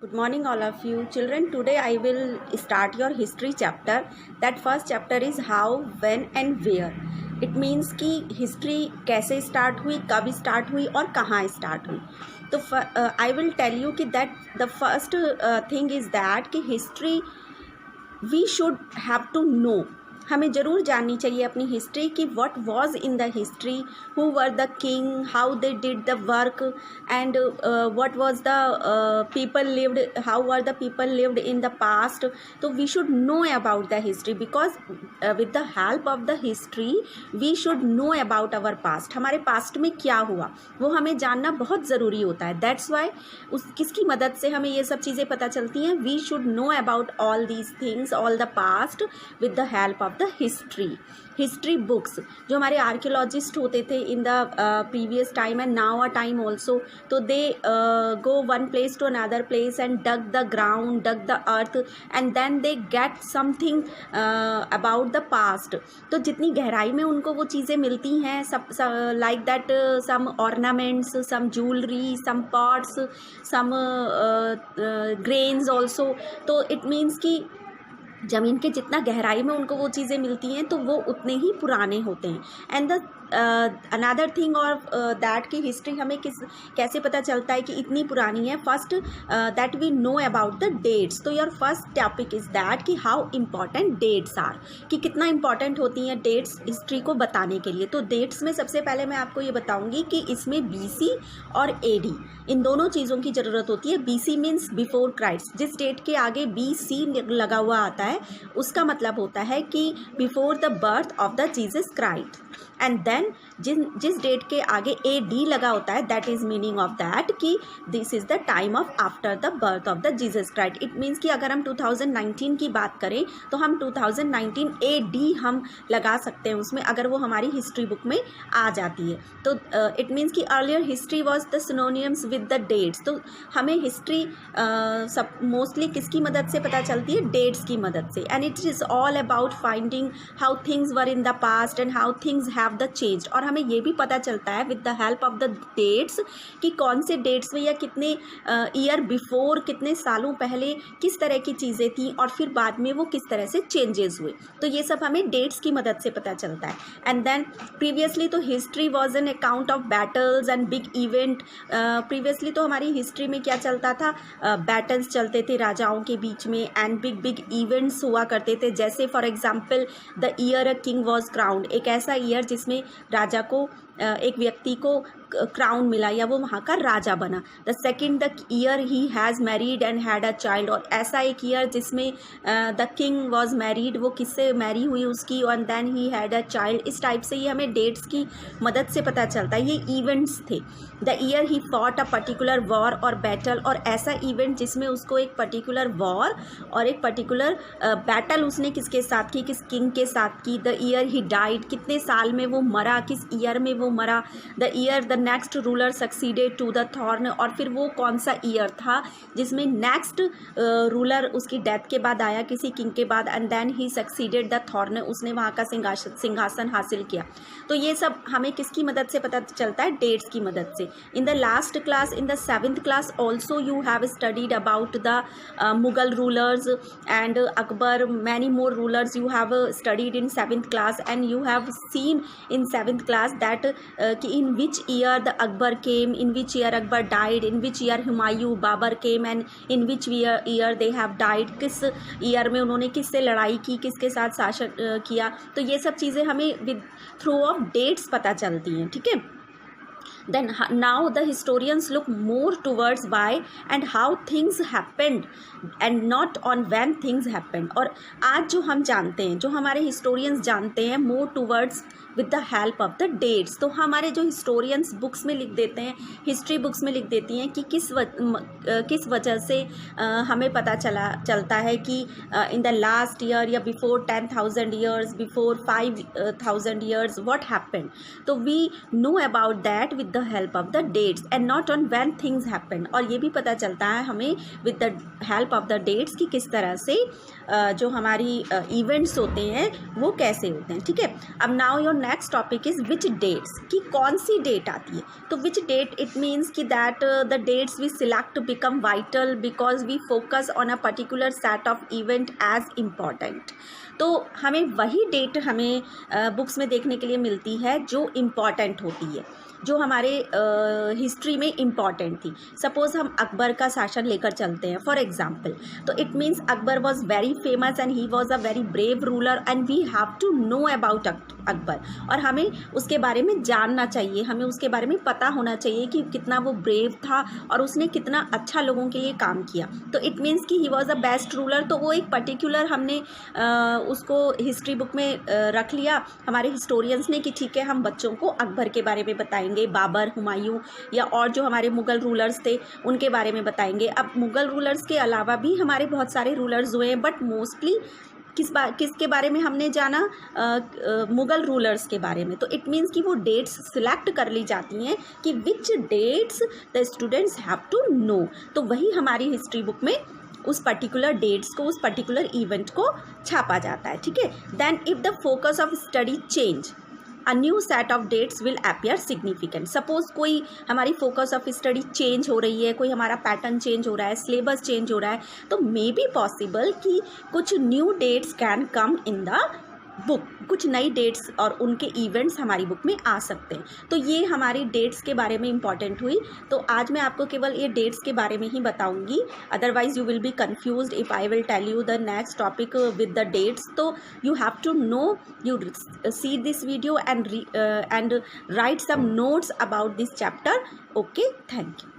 Good morning, all of you. Children, today I will start your history chapter. That first chapter is how, when and where. It means कि history कैसे start हुई, कब start हुई और कहाँ start हुई. तो I will tell you कि that the first thing is that कि history we should have to know. हमें ज़रूर जाननी चाहिए अपनी हिस्ट्री कि what was in the history, who were the king, how they did the work and what was the people lived, how are the people lived in the past. तो we should know about the history because with the help of the history we should know about our past. हमारे past में क्या हुआ वो हमें जानना बहुत ज़रूरी होता है. दैट्स वाई किसकी मदद से हमें ये सब चीज़ें पता चलती हैं. We should know about all these things, all the past with the help of the history books. जो हमारे आर्कियोलॉजिस्ट होते थे in the previous time and now a time also, तो they go one place to another place and dug the ground, dug the earth and then they get something about the past. तो जितनी गहराई में उनको वो चीज़ें मिलती हैं, सब like that some ornaments, some jewellery, some pots, some grains also. तो इट मीन्स कि ज़मीन के जितना गहराई में उनको वो चीज़ें मिलती हैं तो वो उतने ही पुराने होते हैं. एंड द अनदर थिंग और दैट की हिस्ट्री हमें कैसे पता चलता है कि इतनी पुरानी है. First that we know about the dates. तो your first topic is that कि हाउ इम्पॉर्टेंट डेट्स आर, कि कितना इम्पॉर्टेंट होती हैं डेट्स हिस्ट्री को बताने के लिए. तो डेट्स में सबसे पहले मैं आपको ये बताऊंगी कि इसमें BC और AD इन दोनों चीज़ों की ज़रूरत होती है. BC means before Christ. जिस डेट के आगे BC लगा हुआ आता है उसका मतलब होता है कि before the birth of the Jesus Christ. And then जिस डेट के आगे AD लगा होता है that is meaning of that कि this is the time of after the birth of the Jesus Christ. It means कि अगर हम 2019 की बात करें तो हम 2019 AD हम लगा सकते हैं उसमें, अगर वो हमारी हिस्ट्री बुक में आ जाती है. तो इट मीन्स कि earlier history was the synonyms with the dates. तो हमें हिस्ट्री सब मोस्टली किसकी मदद से पता चलती है? डेट्स की मदद से. And it is all about finding how things were in the past and how things have the changed. और हमें ये भी पता चलता है with the help of the dates कि कौन से डेट्स में या कितने ईयर बिफोर, कितने सालों पहले किस तरह की चीज़ें थी और फिर बाद में वो किस तरह से चेंजेस हुए. तो ये सब हमें डेट्स की मदद से पता चलता है. एंड देन प्रीवियसली तो history was an account of battles and big event. Previously तो हमारी हिस्ट्री में क्या चलता था? बैटल्स चलते थे राजाओं के बीच में एंड बिग बिग इवेंट्स हुआ करते थे. जैसे for example the year a king was crowned. एक ऐसा ईयर जिसमें राजा को, एक व्यक्ति को क्राउन मिला या वो वहाँ का राजा बना. The second the year he has married and had a child. और ऐसा एक ईयर जिसमें द किंग वॉज मैरिड, वो किससे मैरी हुई उसकी, और then he had a child. इस टाइप से ये हमें डेट्स की मदद से पता चलता है. ये इवेंट्स थे. The year he fought a particular war और बैटल. और ऐसा इवेंट जिसमें उसको एक पर्टिकुलर वॉर और एक पर्टिकुलर बैटल उसने किसके साथ की? किस किंग के साथ की. The year he died. कितने साल में वो मरा, किस ईयर में वो मरा. The year the next ruler succeeded to the throne. और फिर वो कौन सा ईयर था जिसमें नेक्स्ट रूलर उसकी डेथ के बाद आया, किसी किंग के बाद, and then he succeeded the throne. उसने वहाँ का सिंहासन हासिल किया. तो ये सब हमें किसकी मदद से पता चलता है? डेट्स की मदद से. In the last class, in the 7th class also you have studied about the Mughal rulers and Akbar. Many more rulers you have studied in 7th class and you have seen in 7th class that in which year the Akbar came, in which year Akbar died, in which year Humayun Babar came and in which year they have died. किस year में उन्होंने किससे लड़ाई की, किसके साथ शासन किया. तो ये सब चीज़ें हमें विद थ्रू ऑफ डेट्स पता चलती हैं. ठीक है. Then now the historians look more towards why and how things happened and not on when things happened. और आज जो हम जानते हैं, जो हमारे historians जानते हैं, more towards with the help of the dates. तो हमारे जो historians बुक्स में लिख देते हैं, हिस्ट्री बुक्स में लिख देती हैं कि किस वजह से हमें पता चलता है कि इन द लास्ट ईयर या before 10,000 years, before 5,000 years what happened. तो we know about that with with the help of the dates and not on when things happen. और ये भी पता चलता है हमें with the help of the dates कि किस तरह से जो हमारी इवेंट्स होते हैं वो कैसे होते हैं, ठीक है। अब now your next topic is which dates, कि कौन सी डेट आती है। तो विच डेट इट मीन्स कि that the dates we select become vital because we focus on a particular set of event as important. तो हमें वही डेट हमें बुक्स में देखने के लिए मिलती है जो इम्पॉर्टेंट होती है, जो हमारे हिस्ट्री में इम्पॉर्टेंट थी। सपोज़ हम अकबर का शासन लेकर चलते हैं फॉर एग्जांपल, तो it means Akbar was very famous and he was a very brave ruler and we have to know about Akbar, और हमें उसके बारे में जानना चाहिए, हमें उसके बारे में पता होना चाहिए कि कितना वो ब्रेव था और उसने कितना अच्छा लोगों के लिए काम किया। तो इट मीन्स कि ही वॉज अ बेस्ट रूलर। तो वो एक पर्टिकुलर हमने उसको हिस्ट्री बुक में रख लिया हमारे हिस्टोरियंस ने कि ठीक है हम बच्चों को अकबर के बारे में बताएंगे, बाबर, हुमायूं या और जो हमारे मुग़ल रूलर्स थे उनके बारे में बताएंगे। अब मुग़ल रूलर्स के अलावा भी हमारे बहुत सारे रूलर्स हुए हैं, बट मोस्टली किसके बारे में हमने जाना, मुग़ल रूलर्स के बारे में। तो इट मीन्स कि वो डेट्स सिलेक्ट कर ली जाती हैं कि which dates the students have to know. तो वही हमारी हिस्ट्री बुक में उस पर्टिकुलर डेट्स को, उस पर्टिकुलर इवेंट को छापा जाता है, ठीक है। Then if the focus of study change a new set of dates will appear significant. Suppose कोई हमारी फोकस ऑफ स्टडी चेंज हो रही है, कोई हमारा पैटर्न चेंज हो रहा है, सिलेबस चेंज हो रहा है, तो मे बी पॉसिबल कि कुछ new dates can come in the book, कुछ नई डेट्स और उनके इवेंट्स हमारी बुक में आ सकते हैं। तो ये हमारी डेट्स के बारे में इंपॉर्टेंट हुई। तो आज मैं आपको केवल ये डेट्स के बारे में ही बताऊंगी, otherwise you will be confused if I will tell you the next topic with the dates. तो you have to know, you see this video and write some notes about this chapter. Okay, thank you.